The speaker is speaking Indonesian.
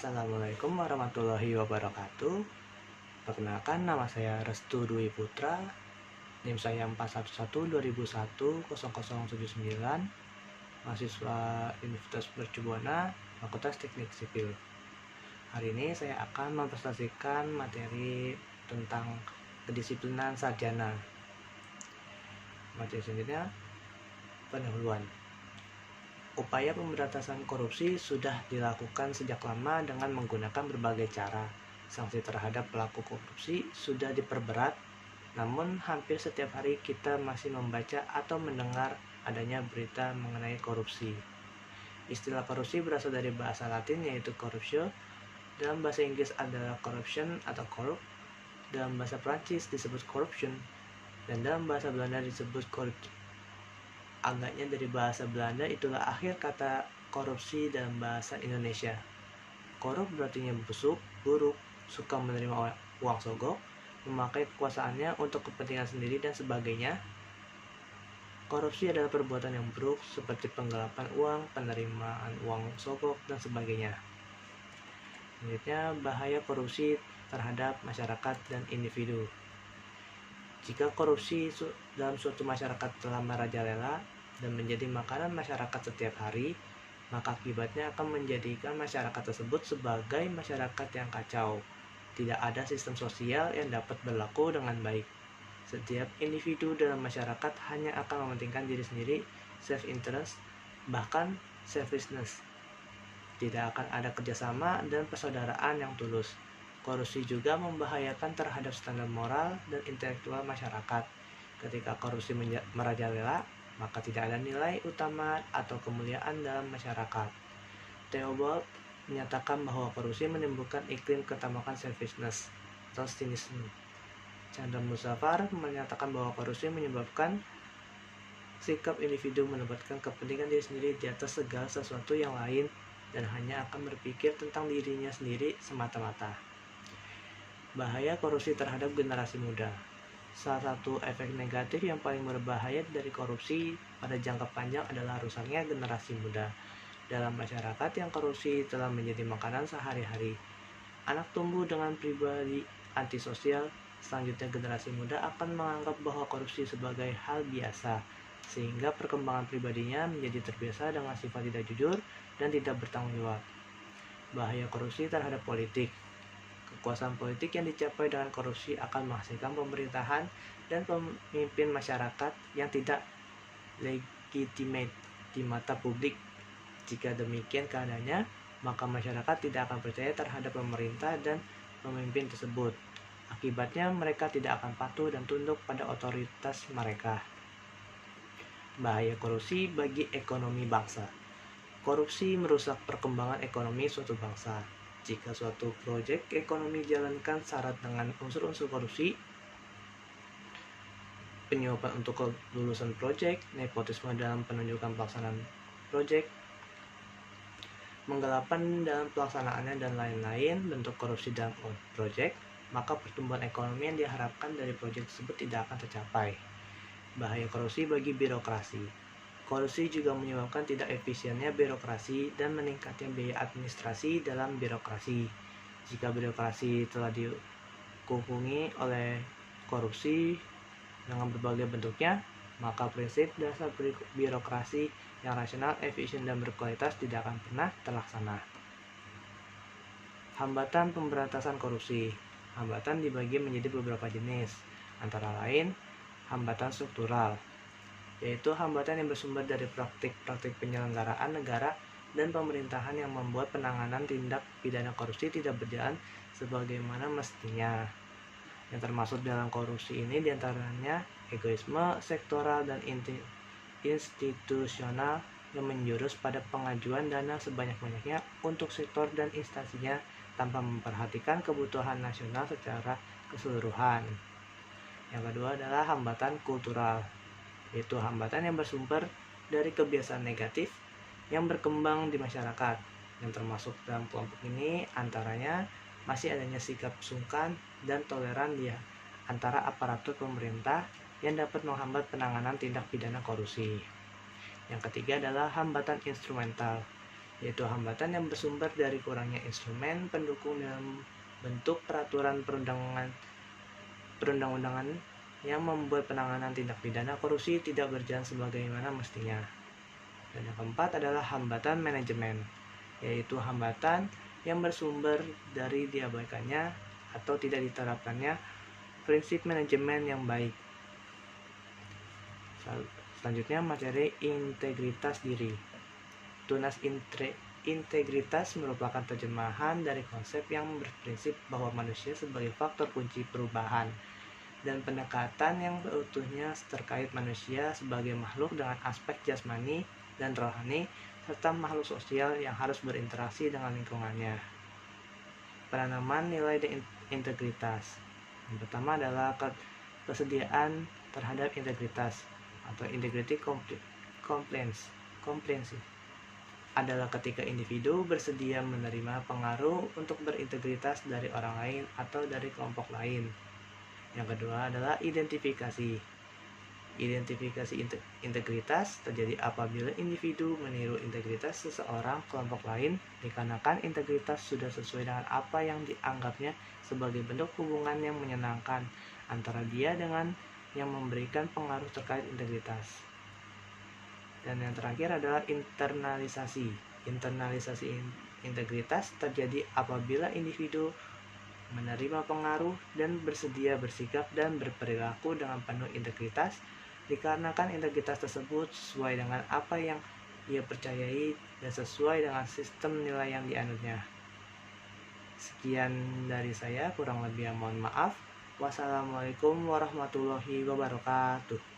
Assalamualaikum warahmatullahi wabarakatuh. Perkenalkan, nama saya Restu Dwi Putra. NIM saya 411-2001-0079, mahasiswa Universitas Mercubuana, Fakultas Teknik Sipil. Hari ini saya akan mempresentasikan materi tentang kedisiplinan sarjana. Materi selanjutnya, pendahuluan. Upaya pemberantasan korupsi sudah dilakukan sejak lama dengan menggunakan berbagai cara. Sanksi terhadap pelaku korupsi sudah diperberat, namun hampir setiap hari kita masih membaca atau mendengar adanya berita mengenai korupsi. Istilah korupsi berasal dari bahasa Latin yaitu corruptio, dalam bahasa Inggris adalah corruption atau corrupt, dalam bahasa Prancis disebut corruption, dan dalam bahasa Belanda disebut corrupt. Agaknya dari bahasa Belanda itulah akhir kata korupsi dalam bahasa Indonesia. Korup berartinya busuk, buruk, suka menerima uang sogok, memakai kekuasaannya untuk kepentingan sendiri dan sebagainya. Korupsi adalah perbuatan yang buruk seperti penggelapan uang, penerimaan uang sogok, dan sebagainya. Selanjutnya, bahaya korupsi terhadap masyarakat dan individu. Jika korupsi dalam suatu masyarakat telah merajalela dan menjadi makanan masyarakat setiap hari, maka akibatnya akan menjadikan masyarakat tersebut sebagai masyarakat yang kacau. Tidak ada sistem sosial yang dapat berlaku dengan baik. Setiap individu dalam masyarakat hanya akan mementingkan diri sendiri, self-interest, bahkan selfishness. Tidak akan ada kerjasama dan persaudaraan yang tulus. Korupsi juga membahayakan terhadap standar moral dan intelektual masyarakat. Ketika korupsi merajalela, maka tidak ada nilai utama atau kemuliaan dalam masyarakat. Theobald menyatakan bahwa korupsi menimbulkan iklim ketamakan selfishness atau cynicism. Chandra Muzaffar menyatakan bahwa korupsi menyebabkan sikap individu menempatkan kepentingan diri sendiri di atas segala sesuatu yang lain dan hanya akan berpikir tentang dirinya sendiri semata-mata. Bahaya korupsi terhadap generasi muda. Salah satu efek negatif yang paling berbahaya dari korupsi pada jangka panjang adalah rusaknya generasi muda. Dalam masyarakat yang korupsi telah menjadi makanan sehari-hari, anak tumbuh dengan pribadi antisosial. Selanjutnya generasi muda akan menganggap bahwa korupsi sebagai hal biasa, sehingga perkembangan pribadinya menjadi terbiasa dengan sifat tidak jujur dan tidak bertanggung jawab. Bahaya korupsi terhadap politik. Kekuasaan politik yang dicapai dengan korupsi akan menghasilkan pemerintahan dan pemimpin masyarakat yang tidak legitimate di mata publik. Jika demikian keadaannya, maka masyarakat tidak akan percaya terhadap pemerintah dan pemimpin tersebut. Akibatnya mereka tidak akan patuh dan tunduk pada otoritas mereka. Bahaya korupsi bagi ekonomi bangsa. Korupsi merusak perkembangan ekonomi suatu bangsa. Jika suatu proyek ekonomi dijalankan syarat dengan unsur-unsur korupsi, penyuapan untuk kelulusan proyek, nepotisme dalam penunjukan pelaksanaan proyek, penggelapan dalam pelaksanaannya, dan lain-lain bentuk korupsi dalam proyek, maka pertumbuhan ekonomi yang diharapkan dari proyek tersebut tidak akan tercapai. Bahaya korupsi bagi birokrasi. Korupsi juga menyebabkan tidak efisiennya birokrasi dan meningkatnya biaya administrasi dalam birokrasi. Jika birokrasi telah dikungkungi oleh korupsi dengan berbagai bentuknya, maka prinsip dasar birokrasi yang rasional, efisien, dan berkualitas tidak akan pernah terlaksana. Hambatan pemberantasan korupsi. Hambatan dibagi menjadi beberapa jenis, antara lain hambatan struktural, yaitu hambatan yang bersumber dari praktik-praktik penyelenggaraan negara dan pemerintahan yang membuat penanganan tindak pidana korupsi tidak berjalan sebagaimana mestinya. Yang termasuk dalam korupsi ini diantaranya egoisme sektoral dan institusional yang menjurus pada pengajuan dana sebanyak-banyaknya untuk sektor dan instansinya tanpa memperhatikan kebutuhan nasional secara keseluruhan. Yang kedua adalah hambatan kultural, yaitu hambatan yang bersumber dari kebiasaan negatif yang berkembang di masyarakat. Yang termasuk dalam kelompok ini antaranya masih adanya sikap sungkan dan toleran di antara aparatur pemerintah yang dapat menghambat penanganan tindak pidana korupsi. Yang ketiga adalah hambatan instrumental, yaitu hambatan yang bersumber dari kurangnya instrumen pendukung dalam bentuk peraturan perundang-undangan yang membuat penanganan tindak pidana korupsi tidak berjalan sebagaimana mestinya. Dan yang keempat adalah hambatan manajemen, yaitu hambatan yang bersumber dari diabaikannya atau tidak diterapkannya prinsip manajemen yang baik. Selanjutnya materi integritas diri. Tunas integritas merupakan terjemahan dari konsep yang berprinsip bahwa manusia sebagai faktor kunci perubahan dan pendekatan yang seutuhnya terkait manusia sebagai makhluk dengan aspek jasmani dan rohani serta makhluk sosial yang harus berinteraksi dengan lingkungannya. Penanaman nilai integritas. Yang pertama adalah kesediaan terhadap integritas atau integrity compliance adalah ketika individu bersedia menerima pengaruh untuk berintegritas dari orang lain atau dari kelompok lain. Yang kedua adalah identifikasi. Identifikasi integritas terjadi apabila individu meniru integritas seseorang kelompok lain dikarenakan integritas sudah sesuai dengan apa yang dianggapnya sebagai bentuk hubungan yang menyenangkan antara dia dengan yang memberikan pengaruh terkait integritas. Dan yang terakhir adalah internalisasi. Internalisasi integritas terjadi apabila individu menerima pengaruh dan bersedia bersikap dan berperilaku dengan penuh integritas dikarenakan integritas tersebut sesuai dengan apa yang ia percayai dan sesuai dengan sistem nilai yang dianutnya. Sekian dari saya, kurang lebih mohon maaf. Wassalamualaikum warahmatullahi wabarakatuh.